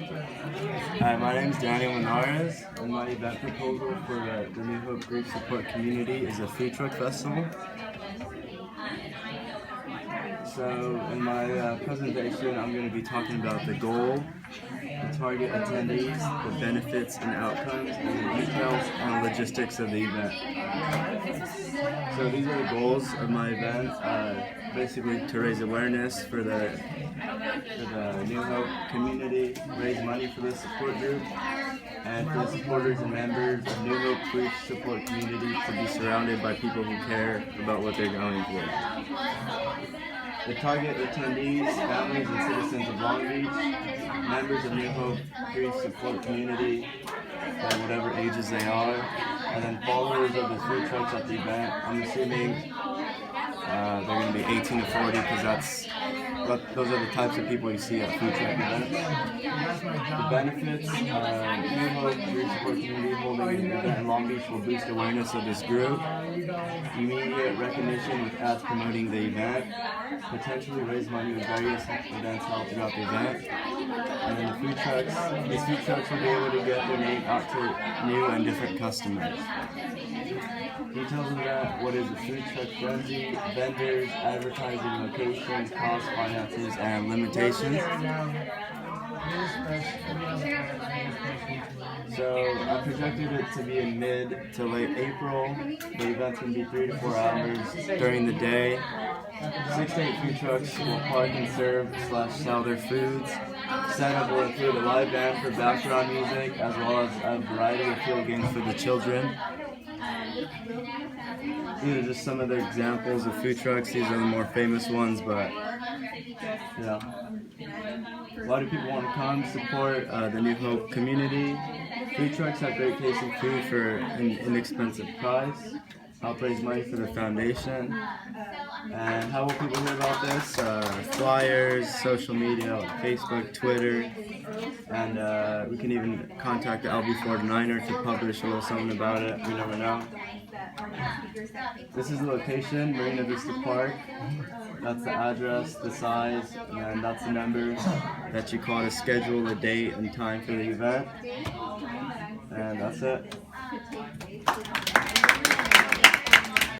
Hi, my name is Daniel Monarrez, and my event proposal for the New Hope Grief Support Community is a food truck festival. So in my presentation, I'm going to be talking about the goal, the target attendees, the benefits and outcomes, and the details and logistics of the event. So these are the goals of my event, basically to raise awareness for the New Hope community, raise money for the support group, and for the supporters and members of New Hope Grief Support Community to be surrounded by people who care about what they're going through. The target attendees, families and citizens of Long Beach, members of New Hope Grief Support Community, at whatever ages they are, and then followers of the food trucks at the event. I'm assuming they're going to be 18 to 40 because those are the types of people you see at food truck events. The benefits, New Hope Grief Support Community holding an event in Long Beach will boost awareness of this group, immediate recognition with ads promoting the event, potentially raise money with various events held throughout the event, and then these food trucks will be able to get their name out to new and different customers. Details of that: what is a food truck frenzy, vendors, advertising, locations, costs, finances, and limitations. So I projected it to be in mid to late April. The event's going to be 3 to 4 hours during the day. 6 to 8 food trucks will park and serve/sell their foods. Setup will include a live band for background music, as well as a variety of field games for the children. These are just some of the examples of food trucks. These are the more famous ones, but a lot of people want to come support the New Hope community. Food trucks have great tasting food for an inexpensive price. Help raise money for the foundation. And how will people hear about this? Flyers, social media, like Facebook, Twitter, and we can even contact the LB49er to publish a little something about it. We never know. This is the location, Marina Vista Park. That's the address, the size, and then that's the number that you call to schedule a date and time for the event. And that's it.